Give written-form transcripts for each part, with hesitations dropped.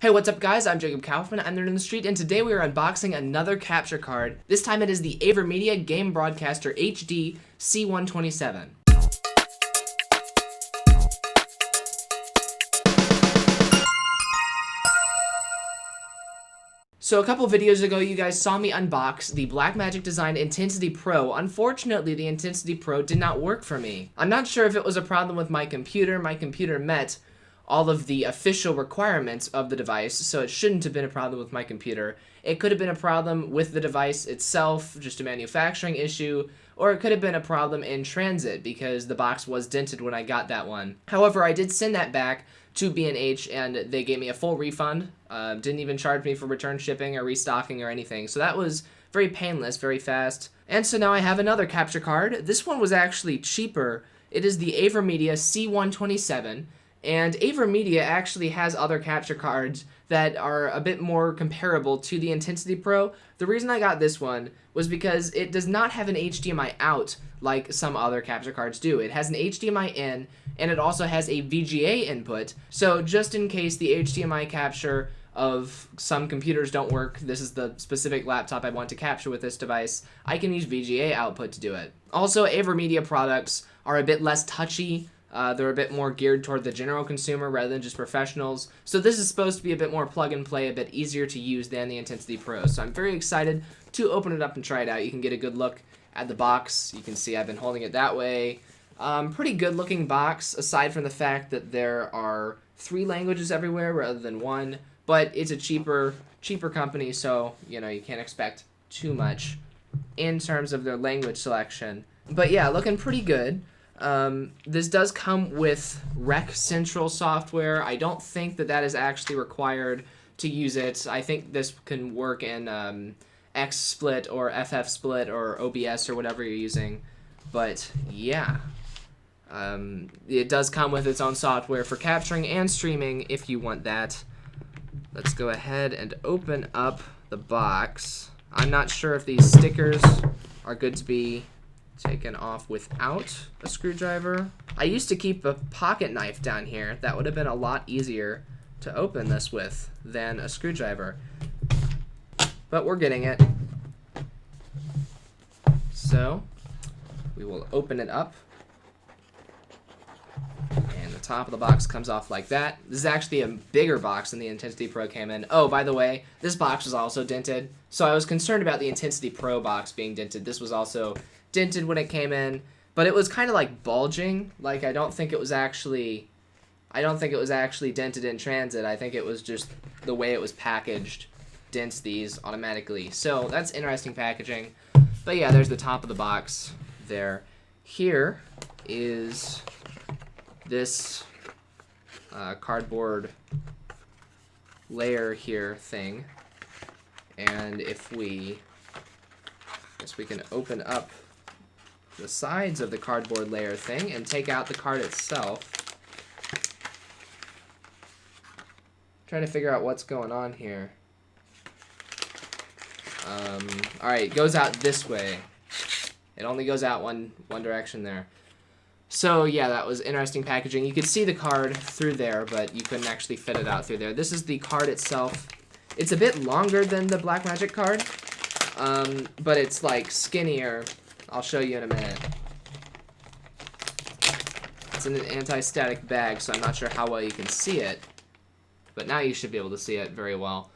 Hey, what's up guys? I'm Jacob Kaufman, I'm there in the street, and today we are unboxing another capture card. This time it is the AVerMedia Game Broadcaster HD C127. So a couple videos ago, you guys saw me unbox the Blackmagic Design Intensity Pro. Unfortunately, the Intensity Pro did not work for me. I'm not sure if it was a problem with my computer. My computer met all of the official requirements of the device, so it shouldn't have been a problem with my computer. It could have been a problem with the device itself, just a manufacturing issue, or it could have been a problem in transit because the box was dented when I got that one. However, I did send that back to B&H and they gave me a full refund. Didn't even charge me for return shipping or restocking or anything, so that was very painless, very fast. And so now I have another capture card. This one was actually cheaper. It is the AVerMedia C127. And AVerMedia actually has other capture cards that are a bit more comparable to the Intensity Pro. The reason I got this one was because it does not have an HDMI out like some other capture cards do. It has an HDMI in, and it also has a VGA input. So just in case the HDMI capture of some computers don't work, this is the specific laptop I want to capture with this device, I can use VGA output to do it. Also, AVerMedia products are a bit less touchy. They're a bit more geared toward the general consumer rather than just professionals. So this is supposed to be a bit more plug and play, a bit easier to use than the Intensity Pro. So I'm very excited to open it up and try it out. You can get a good look at the box. You can see I've been holding it that way. Pretty good looking box, aside from the fact that there are 3 languages everywhere rather than 1. But it's a cheaper company, so you can't expect too much in terms of their language selection. But yeah, looking pretty good. This does come with Rec Central software. I don't think that is actually required to use it. I think this can work in XSplit or FFSplit or OBS or whatever you're using. But yeah, it does come with its own software for capturing and streaming if you want that. Let's go ahead and open up the box. I'm not sure if these stickers are good to be taken off without a screwdriver. I used to keep a pocket knife down here. That would have been a lot easier to open this with than a screwdriver. But we're getting it. So we will open it up. And the top of the box comes off like that. This is actually a bigger box than the Intensity Pro came in. Oh, by the way, this box was also dented. So I was concerned about the Intensity Pro box being dented. This was also dented when it came in, but it was kind of like bulging. Like I don't think it was actually dented in transit. I think it was just the way it was packaged dents these automatically. So that's interesting packaging. But yeah, there's the top of the box there. Here is this cardboard layer here thing, and if we can open up the sides of the cardboard layer thing and take out the card itself. Trying to figure out what's going on here. Alright, it goes out this way. It only goes out one direction there. So yeah, that was interesting packaging. You could see the card through there, but you couldn't actually fit it out through there. This is the card itself. It's a bit longer than the Blackmagic card, but it's like skinnier. I'll show you in a minute. It's in an anti-static bag, so I'm not sure how well you can see it, but now you should be able to see it very well.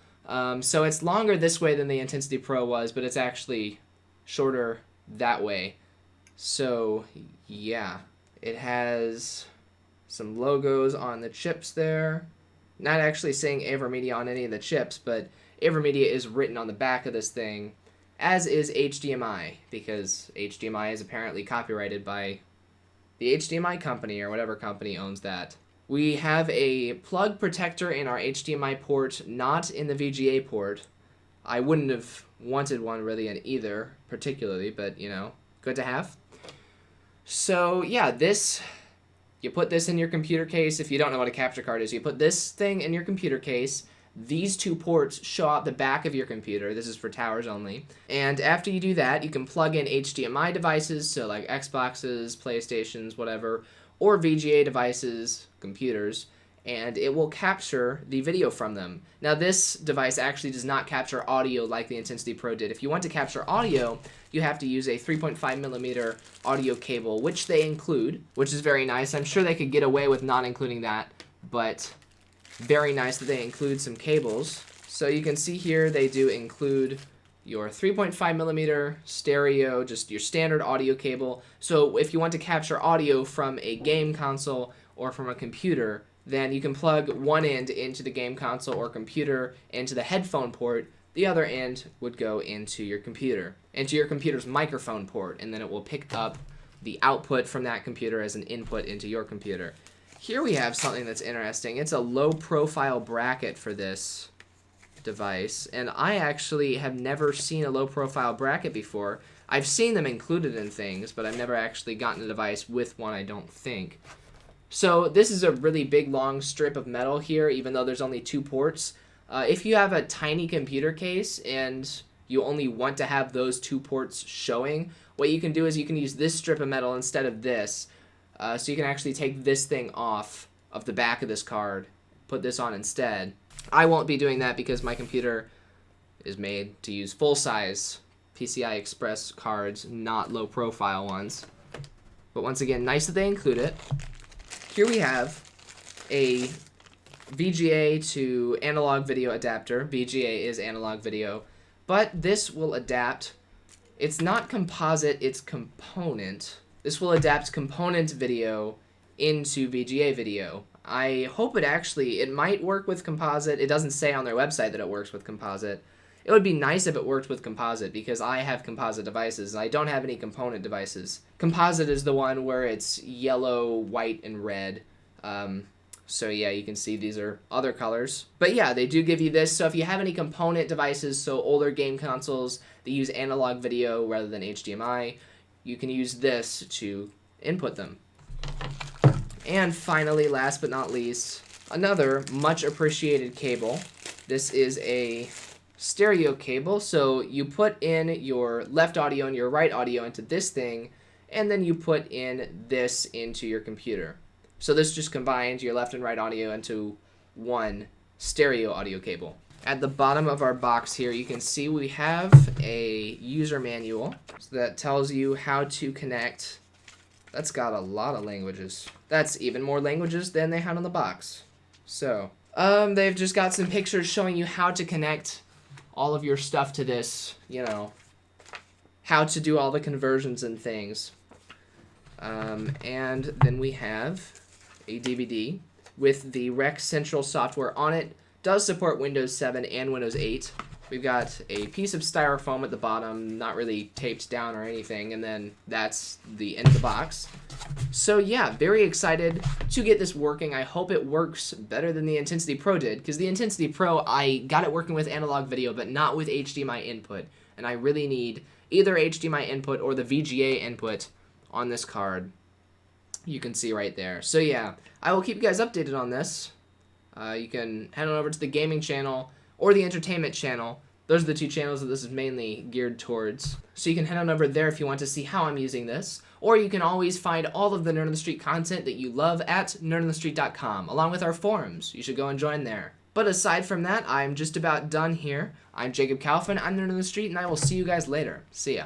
So it's longer this way than the Intensity Pro was, but it's actually shorter that way. So yeah, it has some logos on the chips there. Not actually saying AVerMedia on any of the chips, but AVerMedia is written on the back of this thing, as is HDMI, because HDMI is apparently copyrighted by the HDMI company or whatever company owns that. We have a plug protector in our HDMI port, not in the VGA port. I wouldn't have wanted one really in either, particularly, but good to have. So yeah, you put this in your computer case. If you don't know what a capture card is, you put this thing in your computer case. These 2 ports show out the back of your computer. This is for towers only. And after you do that, you can plug in HDMI devices, so like Xboxes, PlayStations, whatever, or VGA devices, computers, and it will capture the video from them. Now this device actually does not capture audio like the Intensity Pro did. If you want to capture audio, you have to use a 3.5mm audio cable, which they include, which is very nice. I'm sure they could get away with not including that, but very nice that they include some cables. So you can see here they do include your 3.5mm stereo, just your standard audio cable. So if you want to capture audio from a game console or from a computer, then you can plug one end into the game console or computer into the headphone port. The other end would go into your computer's microphone port, and then it will pick up the output from that computer as an input into your computer. Here we have something that's interesting. It's a low profile bracket for this device, and I actually have never seen a low profile bracket before. I've seen them included in things, but I've never actually gotten a device with one, I don't think. So this is a really big long strip of metal here, even though there's only 2 ports. If you have a tiny computer case and you only want to have those 2 ports showing, what you can do is you can use this strip of metal instead of this. So you can actually take this thing off of the back of this card, put this on instead. I won't be doing that because my computer is made to use full-size PCI Express cards, not low-profile ones. But once again, nice that they include it. Here we have a VGA to analog video adapter. VGA is analog video, but this will adapt. It's not composite, it's component. This will adapt component video into VGA video. I hope it might work with composite. It doesn't say on their website that it works with composite. It would be nice if it worked with composite because I have composite devices and I don't have any component devices. Composite is the one where it's yellow, white, and red. So yeah, you can see these are other colors. But yeah, they do give you this. So if you have any component devices, so older game consoles that use analog video rather than HDMI, you can use this to input them. And finally, last but not least, another much appreciated cable. This is a stereo cable, so you put in your left audio and your right audio into this thing, and then you put in this into your computer. So this just combines your left and right audio into one stereo audio cable. At the bottom of our box here, you can see we have a user manual that tells you how to connect. That's got a lot of languages. That's even more languages than they had on the box. So, they've just got some pictures showing you how to connect all of your stuff to this, how to do all the conversions and things. And then we have a DVD with the Rec Central software on it. Does support Windows 7 and Windows 8. We've got a piece of styrofoam at the bottom, not really taped down or anything, and then that's the end of the box. So yeah, very excited to get this working. I hope it works better than the Intensity Pro did, because the Intensity Pro, I got it working with analog video, but not with HDMI input, and I really need either HDMI input or the VGA input on this card. You can see right there. So yeah, I will keep you guys updated on this. You can head on over to the gaming channel or the entertainment channel. Those are the 2 channels that this is mainly geared towards. So you can head on over there if you want to see how I'm using this. Or you can always find all of the Nerd on the Street content that you love at nerdonthestreet.com, along with our forums. You should go and join there. But aside from that, I'm just about done here. I'm Jacob Kaufman, I'm Nerd on the Street, and I will see you guys later. See ya.